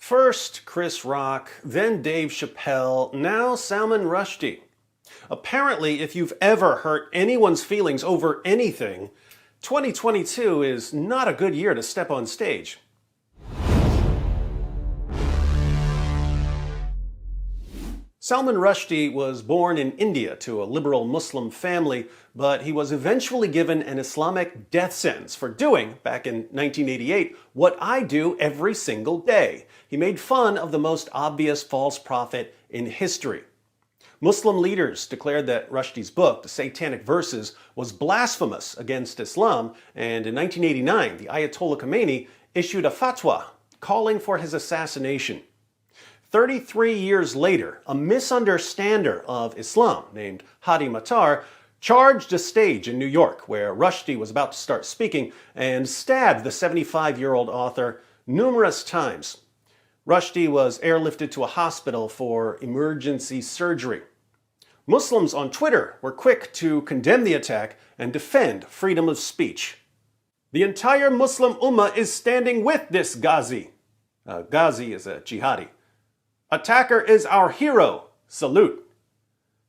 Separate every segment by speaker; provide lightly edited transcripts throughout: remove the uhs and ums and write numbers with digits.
Speaker 1: First Chris Rock, then Dave Chappelle, now Salman Rushdie. Apparently, if you've ever hurt anyone's feelings over anything, 2022 is not a good year to step on stage. Salman Rushdie was born in India to a liberal Muslim family, but he was eventually given an Islamic death sentence for doing, back in 1988, what I do every single day. He made fun of the most obvious false prophet in history. Muslim leaders declared that Rushdie's book, The Satanic Verses, was blasphemous against Islam, and in 1989, the Ayatollah Khomeini issued a fatwa calling for his assassination. 33 years later, a misunderstander of Islam named Hadi Matar charged a stage in New York where Rushdie was about to start speaking and stabbed the 75-year-old author numerous times. Rushdie was airlifted to a hospital for emergency surgery. Muslims on Twitter were quick to condemn the attack and defend freedom of speech. The entire Muslim Ummah is standing with this Ghazi. Ghazi is a jihadi. Attacker is our hero. Salute.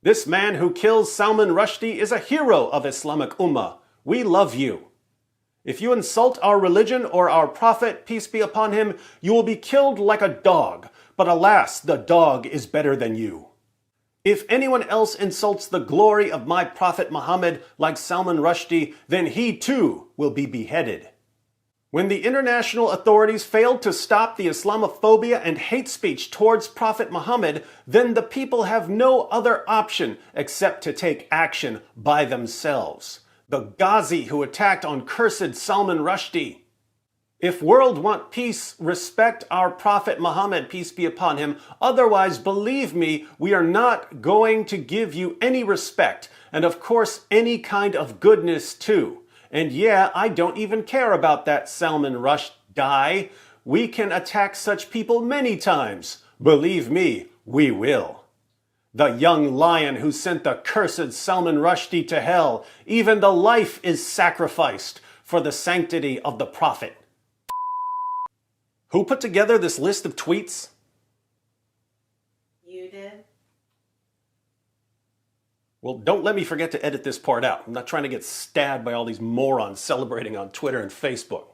Speaker 1: This man who kills Salman Rushdie is a hero of Islamic Ummah. We love you. If you insult our religion or our prophet, peace be upon him, you will be killed like a dog. But alas, the dog is better than you. If anyone else insults the glory of my prophet Muhammad like Salman Rushdie, then he too will be beheaded. When the international authorities failed to stop the Islamophobia and hate speech towards Prophet Muhammad, then the people have no other option except to take action by themselves. The Ghazi who attacked on cursed Salman Rushdie. If world want peace, respect our Prophet Muhammad, peace be upon him. Otherwise, believe me, we are not going to give you any respect, and of course, any kind of goodness too. And yeah, I don't even care about that Salman Rushdie. We can attack such people many times. Believe me, we will. The young lion who sent the cursed Salman Rushdie to hell, even the life is sacrificed for the sanctity of the Prophet. Who put together this list of tweets?
Speaker 2: You did?
Speaker 1: Well, don't let me forget to edit this part out. I'm not trying to get stabbed by all these morons celebrating on Twitter and Facebook.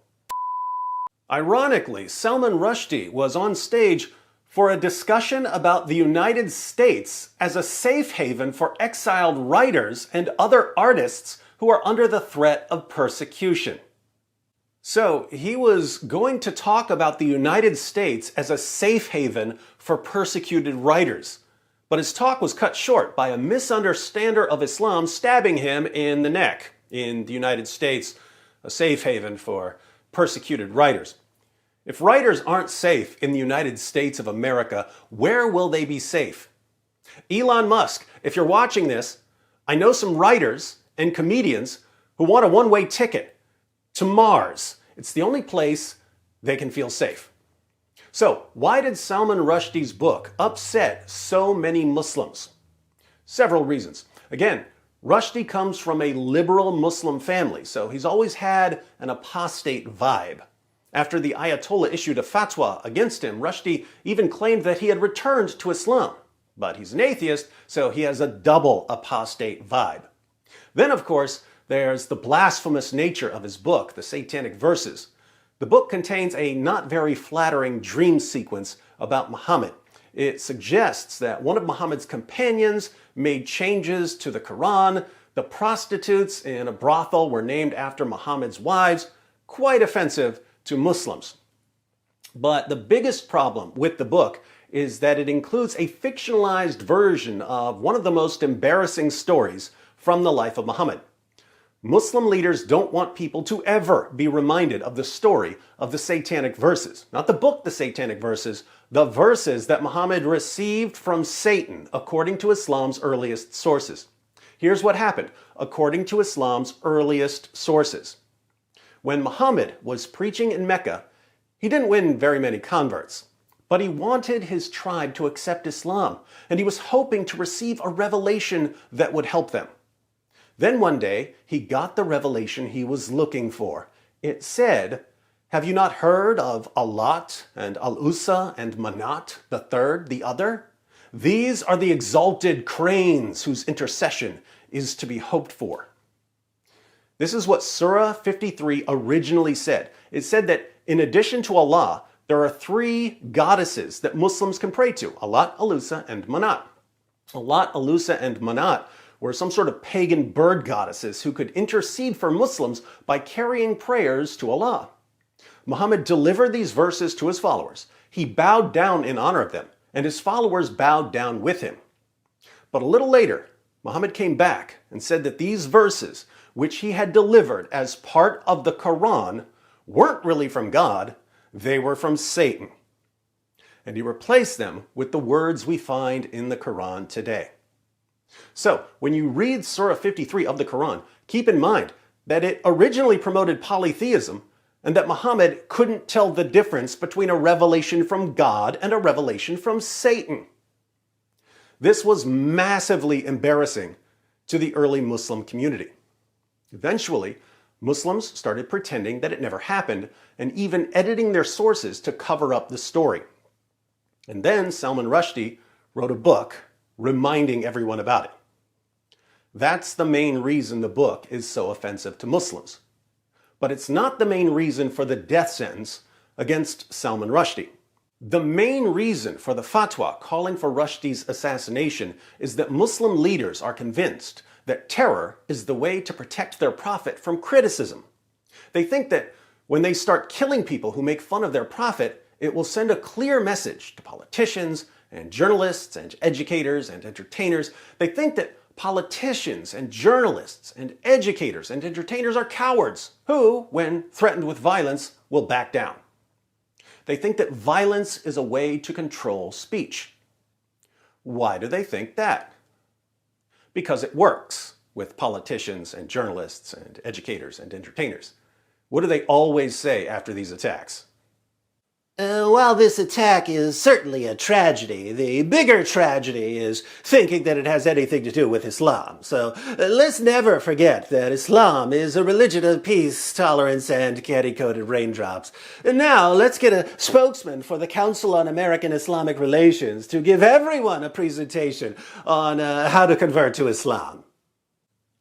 Speaker 1: Ironically, Salman Rushdie was on stage for a discussion about the United States as a safe haven for exiled writers and other artists who are under the threat of persecution. So he was going to talk about the United States as a safe haven for persecuted writers. But his talk was cut short by a misunderstander of Islam stabbing him in the neck in the United States, a safe haven for persecuted writers. If writers aren't safe in the United States of America, where will they be safe? Elon Musk, if you're watching this, I know some writers and comedians who want a one-way ticket to Mars. It's the only place they can feel safe. So, why did Salman Rushdie's book upset so many Muslims? Several reasons. Again, Rushdie comes from a liberal Muslim family, so he's always had an apostate vibe. After the Ayatollah issued a fatwa against him, Rushdie even claimed that he had returned to Islam. But he's an atheist, so he has a double apostate vibe. Then, of course, there's the blasphemous nature of his book, The Satanic Verses. The book contains a not very flattering dream sequence about Muhammad. It suggests that one of Muhammad's companions made changes to the Quran. The prostitutes in a brothel were named after Muhammad's wives. Quite offensive to Muslims. But the biggest problem with the book is that it includes a fictionalized version of one of the most embarrassing stories from the life of Muhammad. Muslim leaders don't want people to ever be reminded of the story of the Satanic Verses. Not the book, The Satanic Verses, the verses that Muhammad received from Satan, according to Islam's earliest sources. Here's what happened, according to Islam's earliest sources. When Muhammad was preaching in Mecca, he didn't win very many converts, but he wanted his tribe to accept Islam, and he was hoping to receive a revelation that would help them. Then one day, he got the revelation he was looking for. It said, Have you not heard of Alat and Al-Usa and Manat, the third, the other? These are the exalted cranes whose intercession is to be hoped for. This is what Surah 53 originally said. It said that in addition to Allah, there are three goddesses that Muslims can pray to: Alat, Al-Usa, and Manat. Alat, Al-Usa, and Manat were some sort of pagan bird goddesses who could intercede for Muslims by carrying prayers to Allah. Muhammad delivered these verses to his followers. He bowed down in honor of them, and his followers bowed down with him. But a little later, Muhammad came back and said that these verses, which he had delivered as part of the Quran, weren't really from God, they were from Satan. And he replaced them with the words we find in the Quran today. So, when you read Surah 53 of the Quran, keep in mind that it originally promoted polytheism, and that Muhammad couldn't tell the difference between a revelation from God and a revelation from Satan. This was massively embarrassing to the early Muslim community. Eventually, Muslims started pretending that it never happened and even editing their sources to cover up the story. And then Salman Rushdie wrote a book reminding everyone about it. That's the main reason the book is so offensive to Muslims. But it's not the main reason for the death sentence against Salman Rushdie. The main reason for the fatwa calling for Rushdie's assassination is that Muslim leaders are convinced that terror is the way to protect their prophet from criticism. They think that when they start killing people who make fun of their prophet, it will send a clear message to politicians and journalists and educators and entertainers. They think that politicians and journalists and educators and entertainers are cowards who, when threatened with violence, will back down. They think that violence is a way to control speech. Why do they think that? Because it works with politicians and journalists and educators and entertainers. What do they always say after these attacks?
Speaker 2: While this attack is certainly a tragedy, the bigger tragedy is thinking that it has anything to do with Islam. So let's never forget that Islam is a religion of peace, tolerance, and candy-coated raindrops. And now let's get a spokesman for the Council on American Islamic Relations to give everyone a presentation on how to convert to Islam.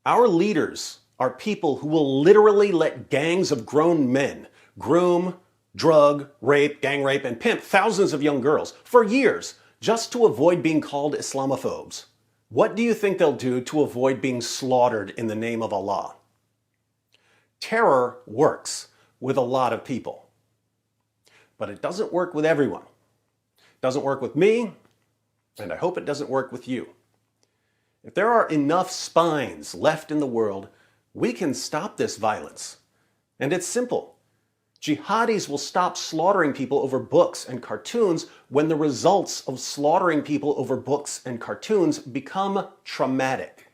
Speaker 1: Our leaders are people who will literally let gangs of grown men groom, drug, rape, gang rape, and pimp thousands of young girls for years just to avoid being called Islamophobes. What do you think they'll do to avoid being slaughtered in the name of Allah? Terror works with a lot of people, but it doesn't work with everyone. It doesn't work with me, and I hope it doesn't work with you. If there are enough spines left in the world, we can stop this violence. And it's simple. Jihadis will stop slaughtering people over books and cartoons when the results of slaughtering people over books and cartoons become traumatic.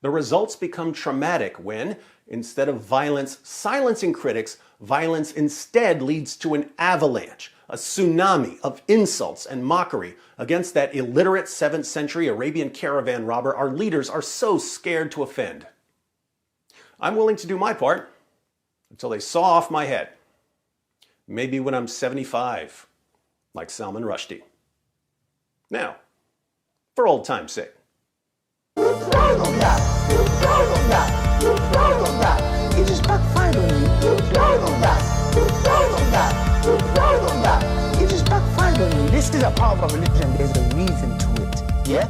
Speaker 1: The results become traumatic when, instead of violence silencing critics, violence instead leads to an avalanche, a tsunami of insults and mockery against that illiterate 7th century Arabian caravan robber our leaders are so scared to offend. I'm willing to do my part until they saw off my head. Maybe when I'm 75, like Salman Rushdie. Now, for old time's sake.
Speaker 2: It just backfired on me. It just backfired on me. This is a power of religion. There's a reason to it. Yeah?